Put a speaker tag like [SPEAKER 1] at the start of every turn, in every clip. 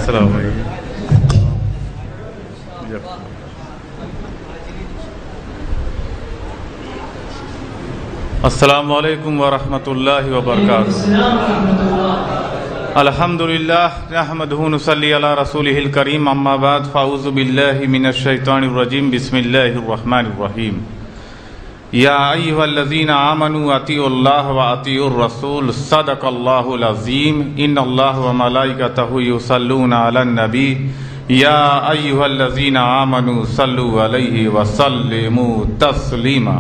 [SPEAKER 1] السلام علیکم. السلام علیکم ورحمۃ اللہ وبرکاتہ. الحمدللہ نحمدہ نصلی علی رسولہ الکریم. اما بعد فاعوذ باللہ من الشیطان الرجیم. بسم اللہ الرحمن الرحیم. یا ایھا الذین آمنوا اطیعوا اللہ واطیعوا الرسول. صدق اللہ العظیم. ان اللہ وملائکتہ یصلون علی النبی. یا ایھا الذین آمنوا صلوا علیہ وسلموا تسلیما.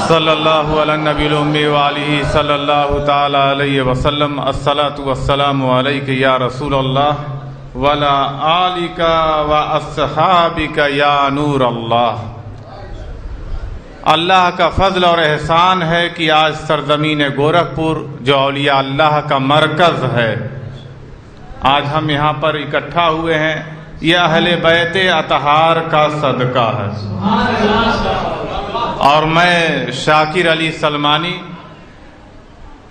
[SPEAKER 1] صلی اللہ علی النبی الامی وآلہ صلی اللہ تعالی علیہ وسلم. الصلاۃ والسلام علیک یا رسول اللہ وعلی آلک واصحابک یا نور اللہ. اللہ کا فضل اور احسان ہے کہ آج سرزمین گورکھپور جو اولیاء اللہ کا مرکز ہے، آج ہم یہاں پر اکٹھا ہوئے ہیں. یہ اہل بیت اطہار کا صدقہ ہے. اور میں شاکر علی سلمانی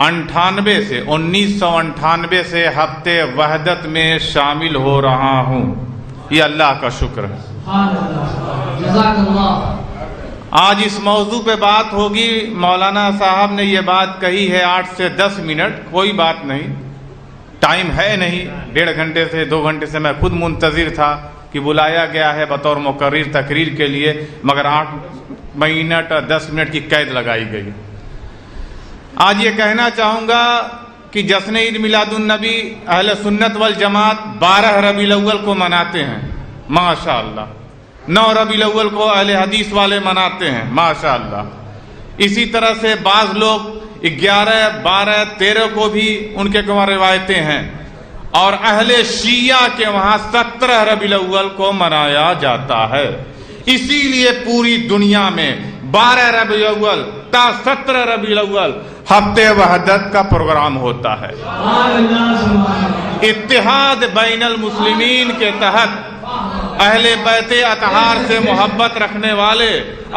[SPEAKER 1] 1998 سے ہفتے وحدت میں شامل ہو رہا ہوں. یہ اللہ کا شکر ہے. آج اس موضوع پہ بات ہوگی. مولانا صاحب نے یہ بات کہی ہے 8 سے 10 منٹ. کوئی بات نہیں، ٹائم ہے نہیں. 1.5 گھنٹے سے 2 گھنٹے سے میں خود منتظر تھا کہ بلایا گیا ہے بطور مقرر تقریر کے لیے، مگر 8 منٹ اور 10 منٹ کی قید لگائی گئی. آج یہ کہنا چاہوں گا کہ جشن عید میلاد النبی اہل سنت والجماعت 12 ربیع الاول کو مناتے ہیں ماشاءاللہ. 9 ربیع الاول کو اہل حدیث والے مناتے ہیں ماشاءاللہ. اسی طرح سے بعض لوگ 11، 12، 13 کو بھی ان کے وہاں روایتیں ہیں. اور اہل شیعہ کے وہاں 17 ربیع الاول کو منایا جاتا ہے. اسی لیے پوری دنیا میں 12 ربیع الاول تا 17 ربیع الاول ہفتے وحدت کا پروگرام ہوتا ہے. اتحاد بین المسلمین کے تحت اہل بیت اطہار سے محبت رکھنے والے،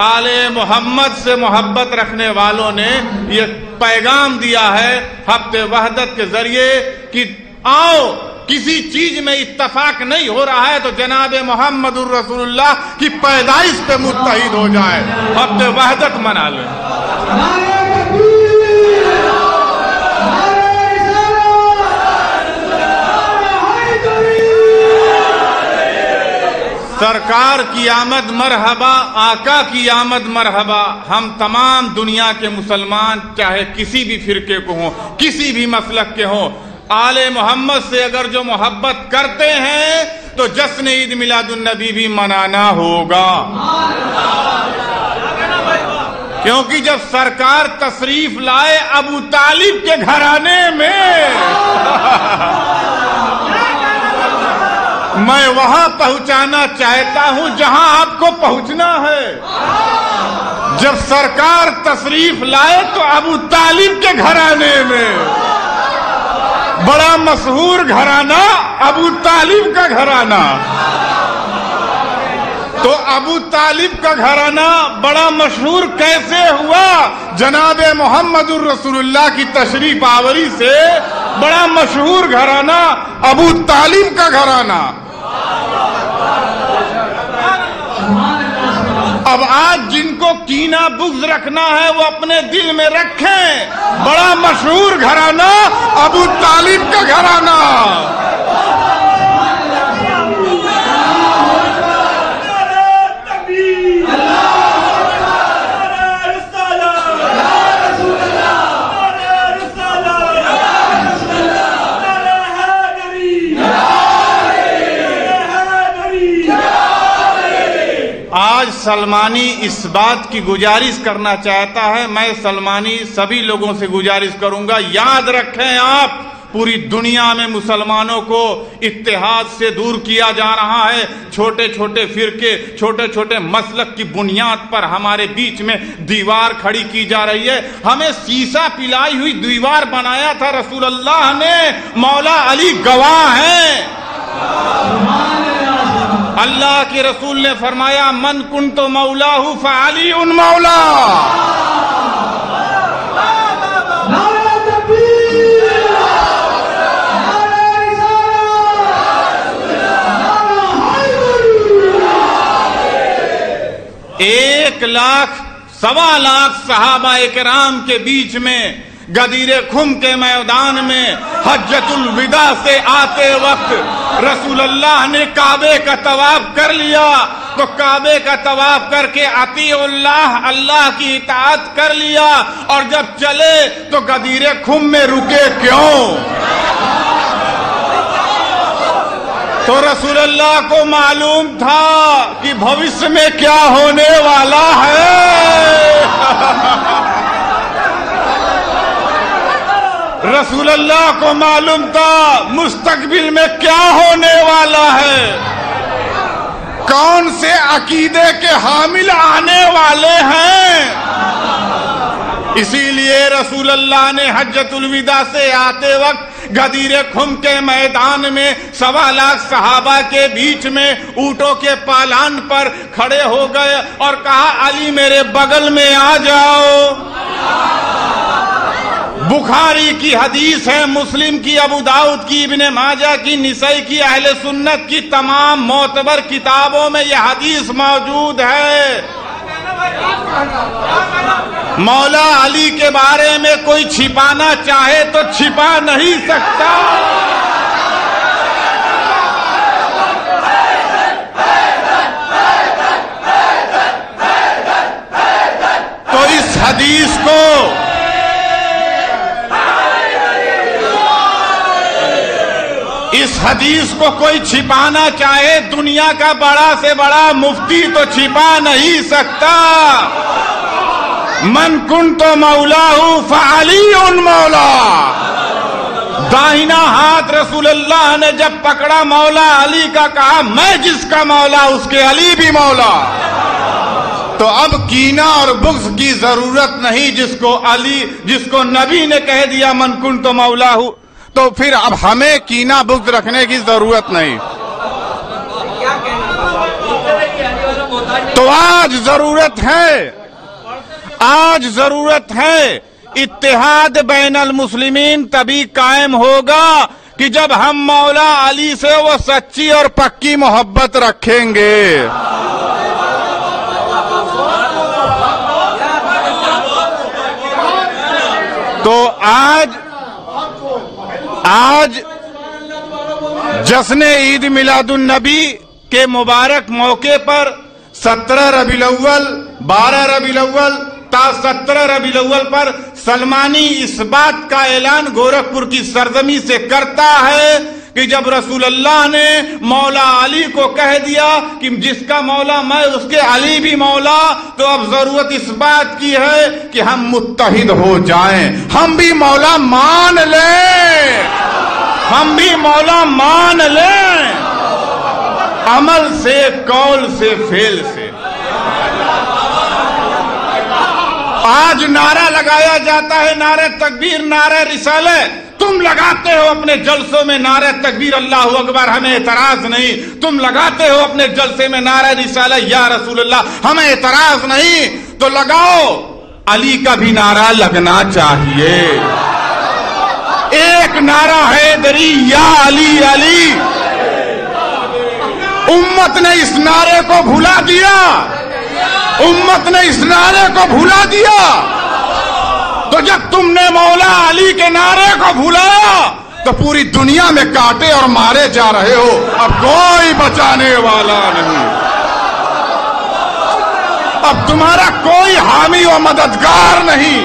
[SPEAKER 1] آل محمد سے محبت رکھنے والوں نے یہ پیغام دیا ہے ہفتے وحدت کے ذریعے کہ آؤ، کسی چیز میں اتفاق نہیں ہو رہا ہے تو جناب محمد الرسول اللہ کی پیدائش پہ متحد ہو جائے، ہفتے وحدت منا لیں. سرکار کی آمد مرحبا، آقا کی آمد مرحبا. ہم تمام دنیا کے مسلمان چاہے کسی بھی فرقے کو ہوں، کسی بھی مسلک کے ہوں، آل محمد سے اگر جو محبت کرتے ہیں تو جشن عید میلاد النبی بھی منانا ہوگا. کیونکہ جب سرکار تشریف لائے ابو طالب کے گھرانے میں، میں وہاں پہنچانا چاہتا ہوں جہاں آپ کو پہنچنا ہے. جب سرکار تشریف لائے تو ابو طالب کے گھرانے میں، بڑا مشہور گھرانہ ابو طالب کا گھرانہ. تو ابو طالب کا گھرانہ بڑا مشہور کیسے ہوا؟ جناب محمد الرسول اللہ کی تشریف آوری سے بڑا مشہور گھرانہ ابو طالب کا گھرانہ. اب آج جن کو کینہ بغض رکھنا ہے وہ اپنے دل میں رکھیں. بڑا مشہور گھرانہ ابو طالب کا گھرانہ. آج سلمانی اس بات کی گزارش کرنا چاہتا ہے، میں سلمانی سبھی لوگوں سے گزارش کروں گا، یاد رکھیں آپ پوری دنیا میں مسلمانوں کو اتحاد سے دور کیا جا رہا ہے. چھوٹے چھوٹے فرقے، چھوٹے چھوٹے مسلک کی بنیاد پر ہمارے بیچ میں دیوار کھڑی کی جا رہی ہے. ہمیں سیسا پلائی ہوئی دیوار بنایا تھا رسول اللہ نے، مولا علی گواہ ہیں. اللہ کے رسول نے فرمایا من کنت مولاہ فعلی مولا. 1,00,000 صحابہ کرام کے بیچ میں غدیر خم کے میدان میں حجۃ الوداع سے آتے وقت رسول اللہ نے کعبے کا طواف کر لیا، تو کعبے کا طواف کر کے اطیع اللہ، اللہ کی اطاعت کر لیا، اور جب چلے تو غدیر خم میں رکے کیوں؟ تو رسول اللہ کو معلوم تھا کہ بھوشیہ میں کیا ہونے والا ہے۔ رسول اللہ کو معلوم تھا مستقبل میں کیا ہونے والا ہے، کون سے عقیدے کے حامل آنے والے ہیں۔ اسی لیے رسول اللہ نے حجۃ الوداع سے آتے وقت غدیر خم کے میدان میں 1,00,000 صحابہ کے بیچ میں اونٹوں کے پالان پر کھڑے ہو گئے اور کہا علی میرے بغل میں آ جاؤ۔ بخاری کی حدیث ہے، مسلم کی، ابو داؤد کی، ابن ماجہ کی، نسائی کی، اہل سنت کی تمام معتبر کتابوں میں یہ حدیث موجود ہے۔ مولا علی کے بارے میں کوئی چھپانا چاہے تو چھپا نہیں سکتا۔ تو اس حدیث کو کوئی چھپانا چاہے، دنیا کا بڑا سے بڑا مفتی تو چھپا نہیں سکتا۔ من کنت مولاہ فعلی مولا۔ داہنا ہاتھ رسول اللہ نے جب پکڑا مولا علی کا، کہا میں جس کا مولا اس کے علی بھی مولا۔ تو اب کینہ اور بغض کی ضرورت نہیں، جس کو نبی نے کہہ دیا من کنت مولاہ، تو پھر اب ہمیں کینہ بغض رکھنے کی ضرورت نہیں۔ تو آج ضرورت ہے اتحاد بین المسلمین تبھی قائم ہوگا کہ جب ہم مولا علی سے وہ سچی اور پکی محبت رکھیں گے۔ تو آج جشن عید میلاد النبی کے مبارک موقع پر 17 ربیع الاول، 12 ربیع الاول تا 17 ربیع الاول پر سلمانی اس بات کا اعلان گورکھپور کی سرزمین سے کرتا ہے کہ جب رسول اللہ نے مولا علی کو کہہ دیا کہ جس کا مولا میں اس کے علی بھی مولا، تو اب ضرورت اس بات کی ہے کہ ہم متحد ہو جائیں، ہم بھی مولا مان لیں، عمل سے، قول سے، فعل سے۔ آج نعرہ لگایا جاتا ہے، نعرہ تکبیر، نعرہ رسالت۔ تم لگاتے ہو اپنے جلسوں میں نعرہ تکبیر اللہ اکبر، ہمیں اعتراض نہیں۔ تم لگاتے ہو اپنے جلسے میں نعرہ رسالت یا رسول اللہ، ہمیں اعتراض نہیں۔ تو لگاؤ، علی کا بھی نعرہ لگنا چاہیے۔ ایک نعرہ حیدری یا علی علی۔ امت نے اس نعرے کو بھلا دیا، تو جب تم نے مولا علی کے نعرے کو بھلایا تو پوری دنیا میں کاٹے اور مارے جا رہے ہو، اب کوئی بچانے والا نہیں، اب تمہارا کوئی حامی و مددگار نہیں۔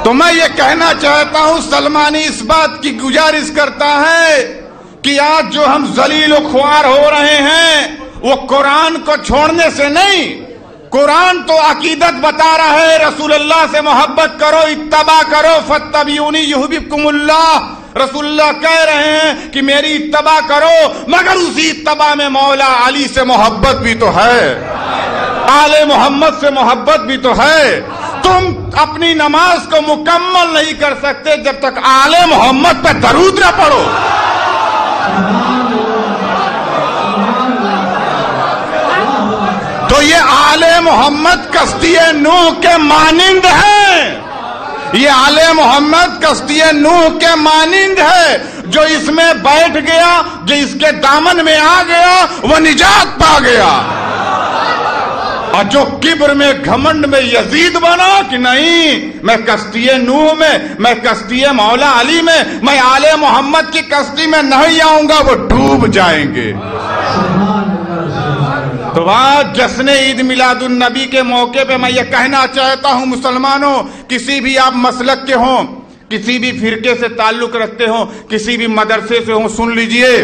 [SPEAKER 1] تو میں یہ کہنا چاہتا ہوں، سلمانی اس بات کی گزارش کرتا ہے کہ آج جو ہم ذلیل و خوار ہو رہے ہیں وہ قرآن کو چھوڑنے سے نہیں۔ قرآن تو عقیدت بتا رہا ہے، رسول اللہ سے محبت کرو، اتباع کرو، فاتبعونی یحببکم اللہ۔ رسول اللہ کہہ رہے ہیں کہ میری اتباع کرو، مگر اسی اتباع میں مولا علی سے محبت بھی تو ہے، آل محمد سے محبت بھی تو ہے۔ تم اپنی نماز کو مکمل نہیں کر سکتے جب تک آل محمد پہ درود نہ پڑھو۔ تو یہ آل محمد کشتی نوح کے مانند ہے، یہ آل محمد کشتی نوح کے مانند ہے۔
[SPEAKER 2] جو اس میں بیٹھ گیا، جو اس کے دامن میں آ گیا، وہ نجات پا گیا۔ اور جو کبر میں گھمنڈ میں یزید بنا کہ نہیں میں کشتی نوح میں کشتی مولا علی میں آل محمد کی کشتی میں نہیں آؤں گا، وہ ڈوب جائیں گے۔ تو آج جشن عید میلاد النبی کے موقع پہ میں یہ کہنا چاہتا ہوں مسلمانوں، کسی بھی آپ مسلک کے ہوں، کسی بھی فرقے سے تعلق رکھتے ہوں، کسی بھی مدرسے سے ہوں، سن لیجئے،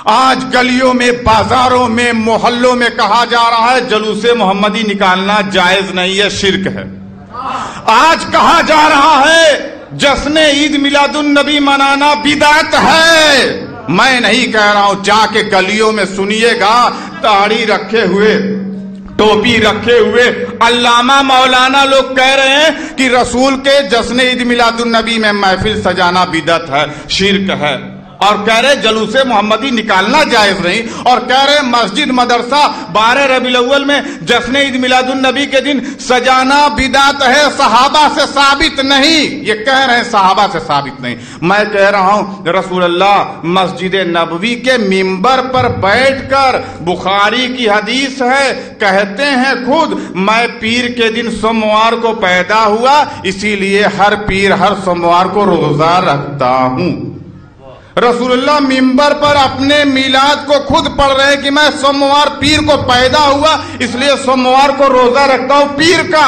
[SPEAKER 2] آج گلیوں میں، بازاروں میں، محلوں میں کہا جا رہا ہے جلوس محمدی نکالنا جائز نہیں ہے، شرک ہے۔ آج کہا جا رہا ہے جشن عید میلاد النبی منانا بدعت ہے۔ میں نہیں کہہ رہا ہوں، جا کے گلیوں میں سنیے گا، داڑھی رکھے ہوئے، ٹوپی رکھے ہوئے علامہ مولانا لوگ کہہ رہے ہیں کہ رسول کے جشن عید میلاد النبی میں محفل سجانا بدعت ہے، شرک ہے، اور کہہ رہے جلوس محمدی نکالنا جائز نہیں، اور کہہ رہے مسجد مدرسہ 12 ربیع الاول میں جشن عید میلاد النبی کے دن سجانا بدعت ہے، صحابہ سے ثابت نہیں۔ یہ کہہ رہے ہیں صحابہ سے ثابت نہیں، میں کہہ رہا ہوں رسول اللہ مسجد نبوی کے ممبر پر بیٹھ کر، بخاری کی حدیث ہے، کہتے ہیں خود میں پیر کے دن سوموار کو پیدا ہوا، اسی لیے ہر پیر ہر سوموار کو روزہ رکھتا ہوں۔ رسول اللہ ممبر پر اپنے میلاد کو خود پڑھ رہے ہیں کہ میں سوموار پیر کو پیدا ہوا، اس لیے سوموار کو روزہ رکھتا ہوں پیر کا۔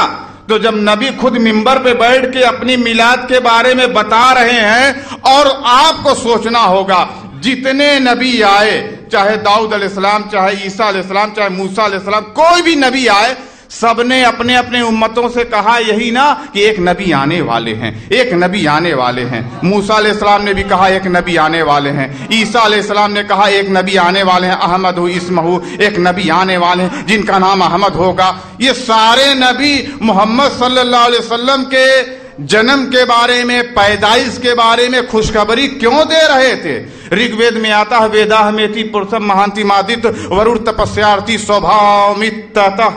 [SPEAKER 2] تو جب نبی خود ممبر پہ بیٹھ کے اپنی میلاد کے بارے میں بتا رہے ہیں، اور آپ کو سوچنا ہوگا جتنے نبی آئے، چاہے داؤد علیہ السلام، چاہے عیسیٰ علیہ السلام، چاہے موسیٰ علیہ السلام، کوئی بھی نبی آئے، سب نے اپنے اپنے امتوں سے کہا یہی نا کہ ایک نبی آنے والے ہیں، ایک نبی آنے والے ہیں۔ موسیٰ علیہ السلام نے بھی کہا ایک نبی آنے والے ہیں، عیسیٰ علیہ السلام نے کہا ایک نبی آنے والے ہیں، احمد ہو اسمہ، ایک نبی آنے والے ہیں جن کا نام احمد ہوگا۔ یہ سارے نبی محمد صلی اللہ علیہ وسلم کے جنم کے بارے میں، پیدائش کے بارے میں خوشخبری کیوں دے رہے تھے؟ رگ وید میں آتا ہے ویداہ میتی پرسم مہانتی مادت ورور تپسیارتی سوبھاو متتا۔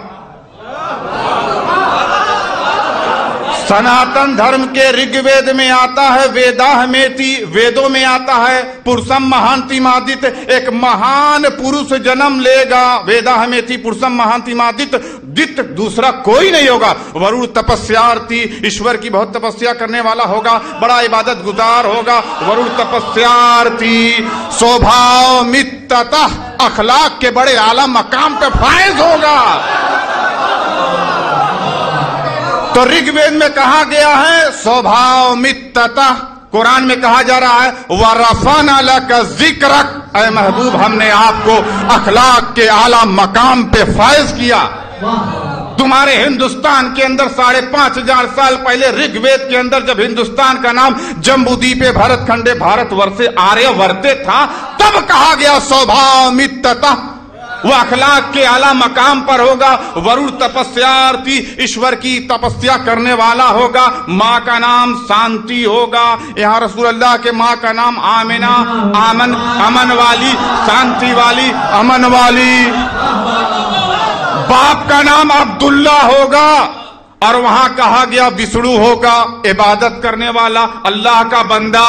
[SPEAKER 2] سناتن دھرم کے رگ وید میں آتا ہے ویداہ میتی، ویدوں میں آتا ہے پرسم مہانتی مادت، ایک مہان پروش جنم لے گا، ویداہ میتی پرسم مہانتی مادت، دت دوسرا کوئی نہیں ہوگا، ورور تپسیارتی، ایشور کی بہت تپسیا کرنے والا ہوگا، بڑا عبادت گزار ہوگا، ورور تپسیارتی سوبھاو متتا، اخلاق کے بڑے اعلیٰ مقام پہ فائز ہوگا۔ تو رگ وید میں کہا گیا ہے سوبھاو متتا، قرآن میں کہا جا رہا ہے وَرَفَعْنَا لَكَ ذِكْرَكَ، اے محبوب ہم نے آپ کو اخلاق کے اعلیٰ مقام پہ فائز کیا۔ تمہارے ہندوستان کے اندر 5,500 سال پہلے رگ وید کے اندر جب ہندوستان کا نام جمبو دیپے بھارت کھنڈے بھارت ورسے آریہ ورتے تھا، تب کہا گیا سوبھاو متتا، وہ اخلاق کے اعلیٰ مقام پر ہوگا، ورور تپسیارتی، ایشور کی تپسیا کرنے والا ہوگا، ماں کا نام شانتی ہوگا، یہاں رسول اللہ کے ماں کا نام آمنہ، امن والی، شانتی والی، امن والی، باپ کا نام عبداللہ ہوگا، اور وہاں کہا گیا وشنو ہوگا، عبادت کرنے والا، اللہ کا بندہ،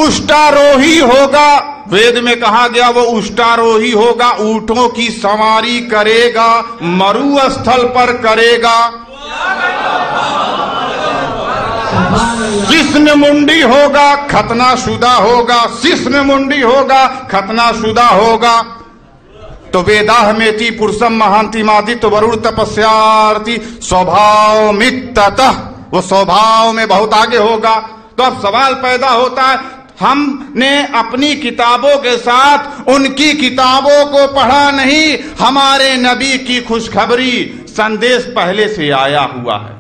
[SPEAKER 2] اشٹاروہی ہوگا، وید میں کہا گیا وہ اشٹاروہی ہوگا، اونٹوں کی سواری کرے گا، مرو استھل پر کرے گا، سسن منڈی ہوگا، ختنہ شدہ ہوگا، سسن منڈی ہوگا، ختنہ شدہ ہوگا۔ تو ویداہ میتی پرسم مہانتی مادت ورور تپسیارتی سوبھاو متتا، وہ سوبھاو میں بہت آگے ہوگا۔ تو اب سوال پیدا ہوتا ہے، ہم نے اپنی کتابوں کے ساتھ ان کی کتابوں کو پڑھا نہیں، ہمارے نبی کی خوشخبری سندیش پہلے سے آیا ہوا ہے۔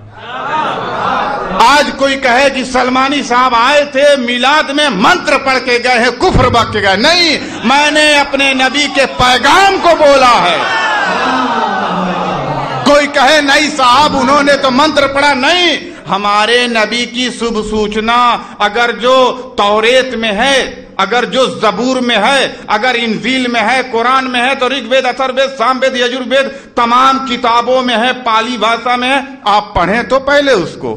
[SPEAKER 2] آج کوئی کہے کہ سلمانی صاحب آئے تھے میلاد میں منتر پڑھ کے گئے ہیں، کفر بک کے گئے، نہیں، میں نے اپنے نبی کے پیغام کو بولا ہے۔ کوئی کہے نہیں صاحب انہوں نے تو منتر پڑھا، نہیں، ہمارے نبی کی شبھ سوچنا اگر جو توریت میں ہے، اگر جو زبور میں ہے، اگر انجیل میں ہے، قرآن میں ہے، تو رگ وید، اثر وید، سام وید، یجور وید تمام کتابوں میں ہے، پالی بھاشا میں ہے، آپ پڑھیں تو پہلے اس کو۔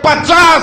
[SPEAKER 2] 50